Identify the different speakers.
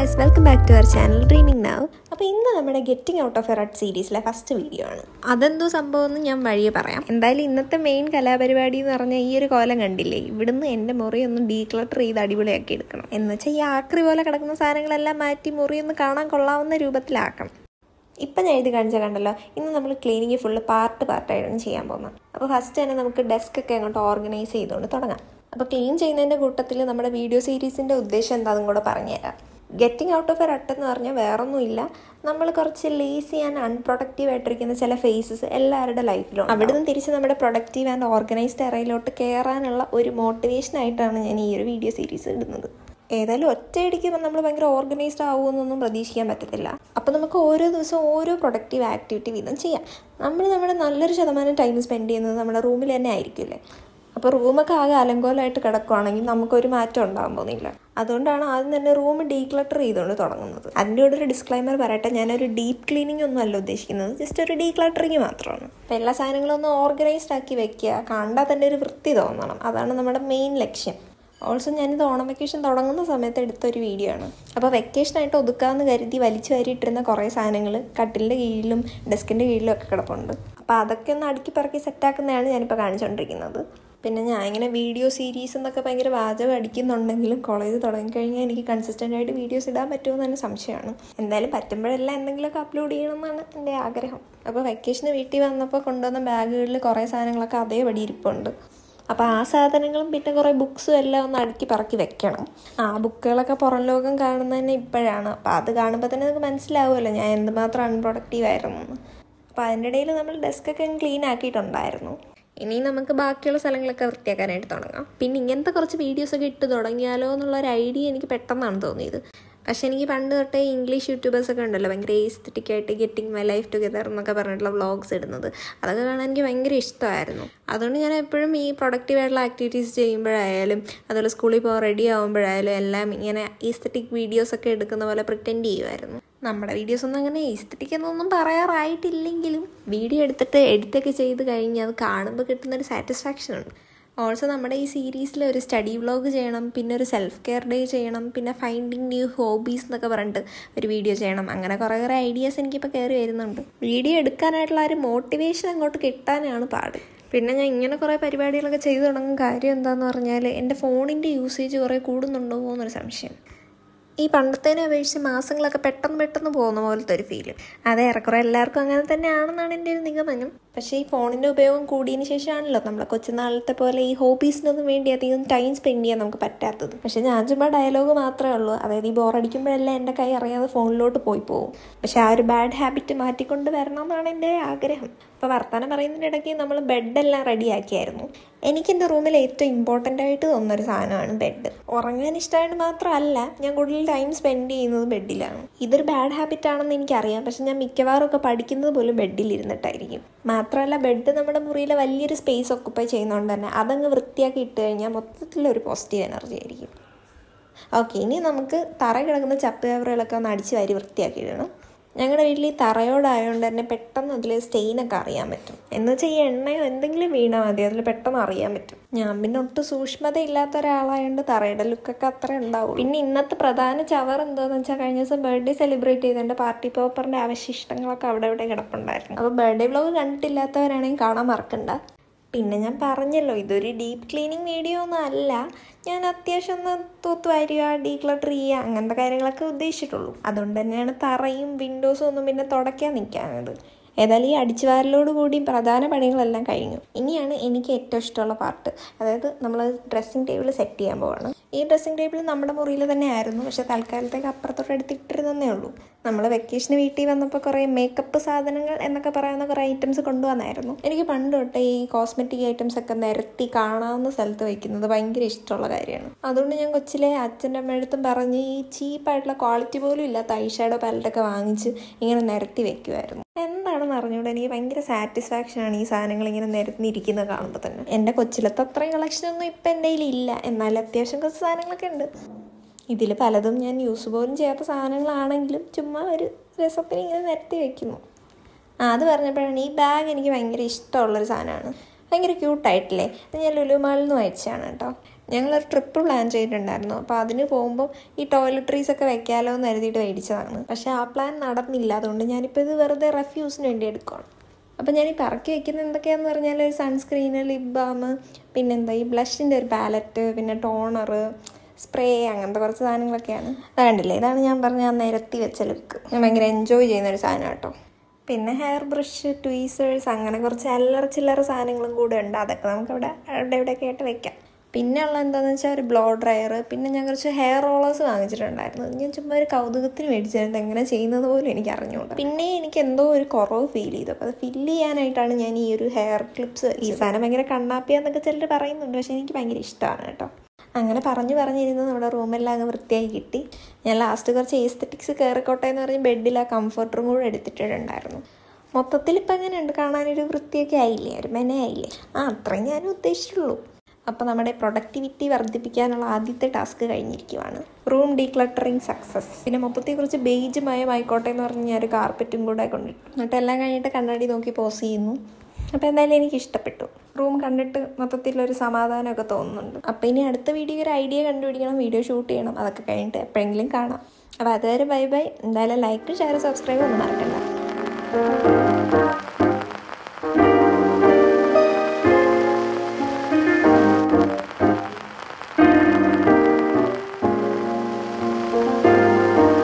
Speaker 1: guys, welcome back to our channel Dreaming Now. അപ്പോൾ ഇന്ന് നമ്മുടെ ഗെറ്റിംഗ് ഔട്ട് ഓഫ് എ റട്ട് സീരീസിലെ ഫസ്റ്റ് വീഡിയോ ആണ്. അതെന്തോ സംഭവം എന്ന് ഞാൻ വഴിയെ പറയാം. എന്തായാലും ഇന്നത്തെ മെയിൻ കലാപരിപാടി എന്ന് പറഞ്ഞാൽ ഈ ഒരു കോലം കണ്ടില്ലേ, ഇവിടുന്ന് എൻ്റെ മുറി ഒന്ന് ഡീക്ലട്ടർ ചെയ്ത് അടിപൊളിയാക്കി എടുക്കണം. എന്നുവെച്ചാൽ ഈ ആക്രി പോലെ കിടക്കുന്ന സാധനങ്ങളെല്ലാം മാറ്റി മുറി ഒന്ന് കാണാൻ കൊള്ളാവുന്ന രൂപത്തിലാക്കണം. ഇപ്പം ഞാൻ ഇത് കാണിച്ചാൽ കണ്ടല്ലോ, ഇന്ന് നമ്മൾ ക്ലീനിങ് ഫുള്ള് പാർട്ടായിട്ടാണ് ചെയ്യാൻ പോകുന്നത്. അപ്പോൾ ഫസ്റ്റ് തന്നെ നമുക്ക് ഡെസ്കൊക്കെ അങ്ങോട്ട് ഓർഗനൈസ് ചെയ്തുകൊണ്ട് തുടങ്ങാം. അപ്പോൾ ക്ലീൻ ചെയ്യുന്നതിൻ്റെ കൂട്ടത്തിൽ നമ്മുടെ വീഡിയോ സീരീസിൻ്റെ ഉദ്ദേശം എന്താണെന്നും കൂടെ പറഞ്ഞുതരാം. ഗെറ്റിംഗ് ഔട്ട് ഓഫ് എ റട്ട് എന്ന് പറഞ്ഞാൽ വേറൊന്നുമില്ല, നമ്മൾ കുറച്ച് ലേസി ആൻഡ് അൺപ്രൊഡക്റ്റീവ് ആയിട്ടിരിക്കുന്ന ചില ഫേസസ് എല്ലാവരുടെ ലൈഫിലും അവിടെ നിന്ന് തിരിച്ച് നമ്മുടെ പ്രൊഡക്റ്റീവ് ആൻഡ് ഓർഗനൈസ്ഡ് എറയിലോട്ട് കയറാനുള്ള ഒരു മോട്ടിവേഷനായിട്ടാണ് ഞാൻ ഈ ഒരു വീഡിയോ സീരീസ് ഇടുന്നത്. ഏതായാലും ഒറ്റയടിക്ക് നമ്മൾ ഭയങ്കര ഓർഗനൈസ്ഡ് ആവുമെന്നൊന്നും പ്രതീക്ഷിക്കാൻ പറ്റത്തില്ല. അപ്പോൾ നമുക്ക് ഓരോ ദിവസവും ഓരോ പ്രൊഡക്റ്റീവ് ആക്ടിവിറ്റി വീതം ചെയ്യാം. നമ്മുടെ നല്ലൊരു ശതമാനം ടൈം സ്പെൻഡ് ചെയ്യുന്നത് നമ്മുടെ റൂമിൽ തന്നെ ആയിരിക്കില്ലേ. അപ്പോൾ റൂമൊക്കെ ആകെ അലങ്കോലമായിട്ട് കിടക്കുകയാണെങ്കിൽ നമുക്കൊരു മാറ്റം ഉണ്ടാകാൻ പോകുന്നില്ല. അതുകൊണ്ടാണ് ആദ്യം തന്നെ റൂം ഡീക്ലട്ടർ ചെയ്തുകൊണ്ട് തുടങ്ങുന്നത്. അതിൻ്റെ കൂടെ ഒരു ഡിസ്ക്ലൈമർ പറയട്ടെ, ഞാനൊരു ഡീപ്പ് ക്ലീനിങ് ഒന്നും അല്ല ഉദ്ദേശിക്കുന്നത്, ജസ്റ്റ് ഒരു ഡീക്ലട്ടറിങ് മാത്രമാണ്. അപ്പോൾ എല്ലാ സാധനങ്ങളും ഒന്ന് ഓർഗനൈസ്ഡ് ആക്കി വെക്കുക, കണ്ടാൽ തന്നെ ഒരു വൃത്തി തോന്നണം, അതാണ് നമ്മുടെ മെയിൻ ലക്ഷ്യം. ഓൾസോ ഞാനിത് ഓണം വെക്കേഷൻ തുടങ്ങുന്ന സമയത്ത് എടുത്തൊരു വീഡിയോ ആണ്. അപ്പോൾ വെക്കേഷനായിട്ട് ഒതുക്കാമെന്ന് കരുതി വലിച്ചു വാരിയിട്ടിരുന്ന കുറേ സാധനങ്ങൾ കട്ടിലിൻ്റെ കീഴിലും ഡെസ്കിൻ്റെ കീഴിലും ഒക്കെ കിടപ്പുണ്ട്. അപ്പോൾ അതൊക്കെ ഒന്ന് അടുക്കി പറക്കി സെറ്റാക്കുന്നതാണ് ഞാനിപ്പോൾ കാണിച്ചുകൊണ്ടിരിക്കുന്നത്. പിന്നെ ഞാൻ ഇങ്ങനെ വീഡിയോ സീരീസ് എന്നൊക്കെ ഭയങ്കര വാചകം അടിക്കുന്നുണ്ടെങ്കിലും കോളേജ് തുടങ്ങിക്കഴിഞ്ഞാൽ എനിക്ക് കൺസിസ്റ്റൻ്റ് ആയിട്ട് വീഡിയോസ് ഇടാൻ പറ്റുമെന്ന് തന്നെ സംശയമാണ്. എന്തായാലും പറ്റുമ്പോഴെല്ലാം എന്തെങ്കിലുമൊക്കെ അപ്ലോഡ് ചെയ്യണമെന്നാണ് എൻ്റെ ആഗ്രഹം. അപ്പോൾ വെക്കേഷന് വീട്ടിൽ വന്നപ്പോൾ കൊണ്ടുവന്ന ബാഗുകളിൽ കുറേ സാധനങ്ങളൊക്കെ അതേപടി ഇരിപ്പുണ്ട്. അപ്പോൾ ആ സാധനങ്ങളും പിന്നെ കുറേ ബുക്സും എല്ലാം ഒന്ന് അടുക്കി പറക്കി വെക്കണം. ആ ബുക്കുകളൊക്കെ പുറം ലോകം കാണുന്നതന്നെ ഇപ്പോഴാണ്. അപ്പോൾ അത് കാണുമ്പോൾ തന്നെ നമുക്ക് മനസ്സിലാവുമല്ലോ ഞാൻ എന്തുമാത്രം അൺപ്രൊഡക്റ്റീവ് ആയിരുന്നു എന്ന്. അപ്പോൾ അതിൻ്റെ ഇടയിൽ നമ്മൾ ഡെസ്കൊക്കെ ക്ലീൻ ആക്കിയിട്ടുണ്ടായിരുന്നു. ഇനി നമുക്ക് ബാക്കിയുള്ള സ്ഥലങ്ങളൊക്കെ വൃത്തിയാക്കാനായിട്ട് തുടങ്ങാം. പിന്നെ ഇങ്ങനത്തെ കുറച്ച് വീഡിയോസൊക്കെ ഇട്ട് തുടങ്ങിയാലോ എന്നുള്ളൊരു ഐഡിയ എനിക്ക് പെട്ടെന്നാണ് തോന്നിയത്. പക്ഷേ എനിക്ക് പണ്ട് തൊട്ടേ ഇംഗ്ലീഷ് യൂട്യൂബേഴ്സൊക്കെ ഉണ്ടല്ലോ ഭയങ്കര എസ്തെറ്റിക്കായിട്ട് ഗെറ്റിംഗ് മൈ ലൈഫ് ടുഗെദർ എന്നൊക്കെ പറഞ്ഞിട്ടുള്ള വ്ളോഗ്സ് ഇടുന്നത്, അതൊക്കെ കാണാൻ എനിക്ക് ഭയങ്കര ഇഷ്ടമായിരുന്നു. അതുകൊണ്ട് ഞാൻ എപ്പോഴും ഈ പ്രൊഡക്റ്റീവായിട്ടുള്ള ആക്ടിവിറ്റീസ് ചെയ്യുമ്പോഴായാലും അതുപോലെ സ്കൂളിൽ പോകാൻ റെഡി ആകുമ്പോഴായാലും എല്ലാം ഇങ്ങനെ എസ്തെറ്റിക് വീഡിയോസൊക്കെ എടുക്കുന്ന പോലെ പ്രിറ്റൻഡ് ചെയ്യുമായിരുന്നു. നമ്മുടെ വീഡിയോസൊന്നും അങ്ങനെ എസ്തെറ്റിക് എന്നൊന്നും പറയാറായിട്ടില്ലെങ്കിലും വീഡിയോ എടുത്തിട്ട് എഡിറ്റൊക്കെ ചെയ്ത് കഴിഞ്ഞ് അത് കാണുമ്പോൾ കിട്ടുന്നൊരു സാറ്റിസ്ഫാക്ഷനുണ്ട്. ഓൾസോ നമ്മുടെ ഈ സീരീസിൽ ഒരു സ്റ്റഡി വ്ളോഗ് ചെയ്യണം, പിന്നെ ഒരു സെൽഫ് കെയർ ഡേ ചെയ്യണം, പിന്നെ ഫൈൻഡിങ് ന്യൂ ഹോബീസ് എന്നൊക്കെ പറഞ്ഞിട്ട് ഒരു വീഡിയോ ചെയ്യണം. അങ്ങനെ കുറേ ഐഡിയാസ് എനിക്കിപ്പോൾ കയറി വരുന്നുണ്ട്. വീഡിയോ എടുക്കാനായിട്ടുള്ള ഒരു മോട്ടിവേഷൻ അങ്ങോട്ട് കിട്ടാനാണ് പാട്. പിന്നെ ഞാൻ ഇങ്ങനെ കുറേ പരിപാടികളൊക്കെ ചെയ്തു തുടങ്ങും. കാര്യം എന്താണെന്ന് പറഞ്ഞാൽ എൻ്റെ ഫോണിൻ്റെ യൂസേജ് കുറേ കൂടുന്നുണ്ടോ എന്നൊരു സംശയം. ഈ പണ്ടത്തേനെ അപേക്ഷിച്ച് മാസങ്ങളൊക്കെ പെട്ടെന്ന് പോകുന്ന പോലത്തെ ഒരു ഫീല്. അത് ഏറെക്കുറെ എല്ലാവർക്കും അങ്ങനെ തന്നെയാണെന്നാണ് എൻ്റെ ഒരു നിഗമനം. പക്ഷേ ഈ ഫോണിൻ്റെ ഉപയോഗം കൂടിയതിന് ശേഷമാണല്ലോ നമ്മളെ കൊച്ചുനാളത്തെ പോലെ ഈ ഹോബീസിനൊന്നും വേണ്ടി അധികം ടൈം സ്പെൻഡ് ചെയ്യാൻ നമുക്ക് പറ്റാത്തത്. പക്ഷേ ഞാൻ ചുമ്മാ ഡയലോഗ് മാത്രമേ ഉള്ളൂ. അതായത് ഈ ബോറടിക്കുമ്പോഴെല്ലാം എൻ്റെ കൈ അറിയാതെ ഫോണിലോട്ട് പോകും. പക്ഷേ ആ ഒരു ബാഡ് ഹാബിറ്റ് മാറ്റിക്കൊണ്ട് വരണം എന്നാണ് എൻ്റെ ആഗ്രഹം. അപ്പോൾ വർത്തമാനം പറയുന്നതിൻ്റെ ഇടയ്ക്ക് നമ്മൾ ബെഡെല്ലാം റെഡിയാക്കിയായിരുന്നു. എനിക്കെൻ്റെ റൂമിൽ ഏറ്റവും ഇമ്പോർട്ടൻ്റ് ആയിട്ട് തോന്നുന്നൊരു സാധനമാണ് ബെഡ്. ഉറങ്ങാൻ ഇഷ്ടമായിട്ട് മാത്രമല്ല ഞാൻ കൂടുതൽ ടൈം സ്പെൻഡ് ചെയ്യുന്നത് ബെഡിലാണ്. ഇതൊരു ബാഡ് ഹാബിറ്റ് ആണെന്ന് എനിക്കറിയാം, പക്ഷെ ഞാൻ മിക്കവാറും ഒക്കെ പഠിക്കുന്നത് പോലും ബെഡിലിരുന്നിട്ടായിരിക്കും. മാത്രമല്ല ബെഡ് നമ്മുടെ മുറിയിലെ വലിയൊരു സ്പേസ് ഒക്കുപ്പൈ ചെയ്യുന്നതുകൊണ്ട് തന്നെ അതങ്ങ് വൃത്തിയാക്കി ഇട്ട് കഴിഞ്ഞാൽ മൊത്തത്തിലൊരു പോസിറ്റീവ് എനർജി ആയിരിക്കും. ഓക്കെ, ഇനി നമുക്ക് തറ കിടക്കുന്ന ചപ്പ് കവറുകളൊക്കെ ഒന്ന് അടിച്ച് വാരി വൃത്തിയാക്കി ഇടണം. ഞങ്ങളുടെ വീട്ടിൽ ഈ തറയോടായതുകൊണ്ട് തന്നെ പെട്ടെന്ന് അതിൽ സ്റ്റെയിനൊക്കെ അറിയാൻ പറ്റും. എന്ന് വെച്ചാൽ ഈ എണ്ണയോ എന്തെങ്കിലും വീണാൽ മതി, അതിൽ പെട്ടെന്ന് അറിയാൻ പറ്റും. ഞാൻ പിന്നെ ഒട്ടും സൂക്ഷ്മത ഇല്ലാത്ത ഒരാളായതുകൊണ്ട് തറയുടെ ലുക്കൊക്കെ അത്ര ഉണ്ടാവും. പിന്നെ ഇന്നത്തെ പ്രധാന ചവർ എന്താണെന്ന് വെച്ചാൽ കഴിഞ്ഞ ദിവസം ബർത്ത്ഡേ സെലിബ്രേറ്റ് ചെയ്തതിൻ്റെ പാർട്ടി പേപ്പറിൻ്റെ അവശിഷ്ടങ്ങളൊക്കെ അവിടെ കിടപ്പുണ്ടായിരുന്നു. അപ്പോൾ ബർത്ത്ഡേ വ്ളോഗ് കണ്ടിട്ടില്ലാത്തവരാണെങ്കിൽ കാണാൻ മറക്കണ്ട. പിന്നെ ഞാൻ പറഞ്ഞല്ലോ ഇതൊരു ഡീപ്പ് ക്ലീനിങ് വീഡിയോ ഒന്നും അല്ല. ഞാൻ അത്യാവശ്യം ഒന്ന് തൂത്തുവാരുക, ഡീക്ലട്ടർ ചെയ്യുക, അങ്ങനത്തെ കാര്യങ്ങളൊക്കെ ഉദ്ദേശിച്ചിട്ടുള്ളൂ. അതുകൊണ്ട് തന്നെയാണ് തറയും വിൻഡോസും ഒന്നും പിന്നെ തുടയ്ക്കാൻ നിൽക്കാനത്. ഏതായാലും ഈ അടിച്ചുവാരലോട് കൂടി പ്രധാന പണികളെല്ലാം കഴിഞ്ഞു. ഇനിയാണ് എനിക്ക് ഏറ്റവും ഇഷ്ടമുള്ള പാർട്ട്, അതായത് നമ്മൾ ഡ്രസ്സിങ് ടേബിൾ സെറ്റ് ചെയ്യാൻ പോവാണ്. ഈ ഡ്രസ്സിങ് ടേബിൾ നമ്മുടെ മുറിയിൽ തന്നെ ആയിരുന്നു, പക്ഷേ തൽക്കാലത്തേക്ക് അപ്പുറത്തോട്ട് എടുത്തിട്ടിരുന്നേ ഉള്ളൂ. നമ്മൾ വെക്കേഷന് വീട്ടിൽ വന്നപ്പോൾ കുറേ മേക്കപ്പ് സാധനങ്ങൾ എന്നൊക്കെ പറയുന്ന കുറേ ഐറ്റംസ് കൊണ്ടുവന്നായിരുന്നു. എനിക്ക് പണ്ട് തൊട്ടേ ഈ കോസ്മെറ്റിക് ഐറ്റംസ് ഒക്കെ നിരത്തി കാണാവുന്ന സ്ഥലത്ത് വയ്ക്കുന്നത് ഭയങ്കര ഇഷ്ടമുള്ള കാര്യമാണ്. അതുകൊണ്ട് ഞാൻ കൊച്ചിലെ അച്ഛൻ്റെ അമ്മയടുത്തും പറഞ്ഞ് ഈ ചീപ്പായിട്ടുള്ള ക്വാളിറ്റി പോലും ഇല്ലാത്ത ഐ ഷാഡോ പാലറ്റൊക്കെ വാങ്ങിച്ച് ഇങ്ങനെ നിരത്തി വെക്കുമായിരുന്നു. എന്താണെന്ന് അറിഞ്ഞുകൊണ്ട് എനിക്ക് ഭയങ്കര സാറ്റിസ്ഫാക്ഷനാണ് ഈ സാധനങ്ങൾ ഇങ്ങനെ നിരത്തിയിരിക്കുന്നത് കാണുമ്പോൾ തന്നെ. എൻ്റെ കൊച്ചിലത്തെ അത്രയും കളക്ഷനൊന്നും ഇപ്പം എൻ്റെ കയ്യിലില്ല, എന്നാലും അത്യാവശ്യം കുറച്ച് സാധനങ്ങളൊക്കെ ഉണ്ട്. ഇതിൽ പലതും ഞാൻ യൂസ് പോലും ചെയ്യാത്ത സാധനങ്ങളാണെങ്കിലും ചുമ്മാ ഒരു രസത്തിന് ഇങ്ങനെ നിരത്തി വയ്ക്കുന്നു. അത് പറഞ്ഞപ്പോഴാണ് ഈ ബാഗ് എനിക്ക് ഭയങ്കര ഇഷ്ടമുള്ളൊരു സാധനമാണ്. ഭയങ്കര ക്യൂട്ടായിട്ടില്ലേ? അത് ഞാൻ ലുലു മാളിൽ നിന്ന് മേടിച്ചതാണ് കേട്ടോ. ഞങ്ങളൊരു ട്രിപ്പ് പ്ലാൻ ചെയ്തിട്ടുണ്ടായിരുന്നു. അപ്പോൾ അതിന് പോകുമ്പോൾ ഈ ടോയ്ലറ്ററീസ് ഒക്കെ വെക്കാമല്ലോ എന്ന് കരുതിയിട്ട് മേടിച്ചതാണ്. പക്ഷേ ആ പ്ലാൻ നടന്നില്ല. അതുകൊണ്ട് ഞാനിപ്പോൾ ഇത് വെറുതെ റെഫ്യൂസിന് വേണ്ടി എടുക്കുകയാണ്. അപ്പോൾ ഞാൻ ഈ പറക്കി വെക്കുന്നത് എന്തൊക്കെയാണെന്ന് പറഞ്ഞാൽ ഒരു സൺസ്ക്രീന്, ലിപ് ബാം, പിന്നെന്താ ഈ ബ്ലഷിൻ്റെ ഒരു പാലറ്റ്, പിന്നെ ടോണർ, സ്പ്രേ, അങ്ങനത്തെ കുറച്ച് സാധനങ്ങളൊക്കെയാണ്. അത് കണ്ടില്ലേ, ഇതാണ് ഞാൻ പറഞ്ഞ ആ നിരത്തി വെച്ച ലുക്ക്. ഞാൻ ഭയങ്കര എൻജോയ് ചെയ്യുന്നൊരു സാധനം കേട്ടോ. പിന്നെ ഹെയർ ബ്രഷ്, ട്വീസേഴ്സ്, അങ്ങനെ കുറച്ച് അല്ലറ ചില്ലറ സാധനങ്ങളും കൂടെ ഉണ്ട്. അതൊക്കെ നമുക്കവിടെ എവിടെയൊക്കെ ആയിട്ട് വെക്കാം. പിന്നെ ഉള്ള എന്താണെന്ന് വെച്ചാൽ ഒരു ബ്ലോ ഡ്രയർ, പിന്നെ ഞാൻ കുറച്ച് ഹെയർ റോളേഴ്സ് വാങ്ങിച്ചിട്ടുണ്ടായിരുന്നു. ഞാൻ ചുമ്മാ ഒരു കൗതുകത്തിന് മേടിച്ചിട്ടുണ്ട്, എങ്ങനെ ചെയ്യുന്നത് പോലും എനിക്ക് അറിഞ്ഞുകൊണ്ട്. പിന്നെ എനിക്ക് എന്തോ ഒരു കുറവ് ഫീൽ ചെയ്തു. അപ്പോൾ അത് ഫില്ല് ചെയ്യാനായിട്ടാണ് ഞാൻ ഈ ഒരു ഹെയർ ക്ലിപ്സ്. ഈ സാധനം ഭയങ്കര കണ്ണാപ്പിയാന്നൊക്കെ ചിലർ പറയുന്നുണ്ട്, പക്ഷേ എനിക്ക് ഭയങ്കര ഇഷ്ടമാണ് കേട്ടോ. അങ്ങനെ പറഞ്ഞിരുന്ന് നമ്മുടെ റൂമെല്ലാം അങ്ങ് വൃത്തിയായി കിട്ടി. ഞാൻ ലാസ്റ്റ് കുറച്ച് എസ്തെറ്റിക്സ് കയറിക്കോട്ടെ എന്ന് പറഞ്ഞ് ബെഡിൽ ആ കംഫർട്ടറും കൂടെ എടുത്തിട്ടുണ്ടായിരുന്നു. മൊത്തത്തിൽ ഇപ്പം എങ്ങനെയുണ്ട്, കാണാനൊരു വൃത്തിയൊക്കെ ആയില്ലേ, ഒരു മെനയായില്ലേ? അത്രയും ഞാനും ഉദ്ദേശിച്ചുള്ളൂ. അപ്പോൾ നമ്മുടെ പ്രൊഡക്ടിവിറ്റി വർദ്ധിപ്പിക്കാനുള്ള ആദ്യത്തെ ടാസ്ക് കഴിഞ്ഞിരിക്കുവാണ്. Room decluttering success. പിന്നെ മൊത്തത്തിൽ കുറച്ച് ബേജ് മയമായിക്കോട്ടെ എന്ന് പറഞ്ഞ് ഞാൻ ഒരു കാർപ്പറ്റും കൂടെ കൊണ്ടിട്ടു. എന്നിട്ട് എല്ലാം കഴിഞ്ഞിട്ട് കണ്ണാടി നോക്കി പോസ് ചെയ്യുന്നു. അപ്പോൾ എന്തായാലും എനിക്ക് ഇഷ്ടപ്പെട്ടു. റൂം കണ്ടിട്ട് മൊത്തത്തിലൊരു സമാധാനമൊക്കെ തോന്നുന്നുണ്ട്. അപ്പോൾ ഇനി അടുത്ത വീഡിയോ ഒരു ഐഡിയ കണ്ടുപിടിക്കണം, വീഡിയോ ഷൂട്ട് ചെയ്യണം. അതൊക്കെ കഴിഞ്ഞിട്ട് എപ്പോഴെങ്കിലും കാണാം. അപ്പോൾ അതുവരെ ബൈ ബൈ. എന്തായാലും ലൈക്ക്, ഷെയർ, സബ്സ്ക്രൈബ് ഒന്നും മറക്കണ്ട.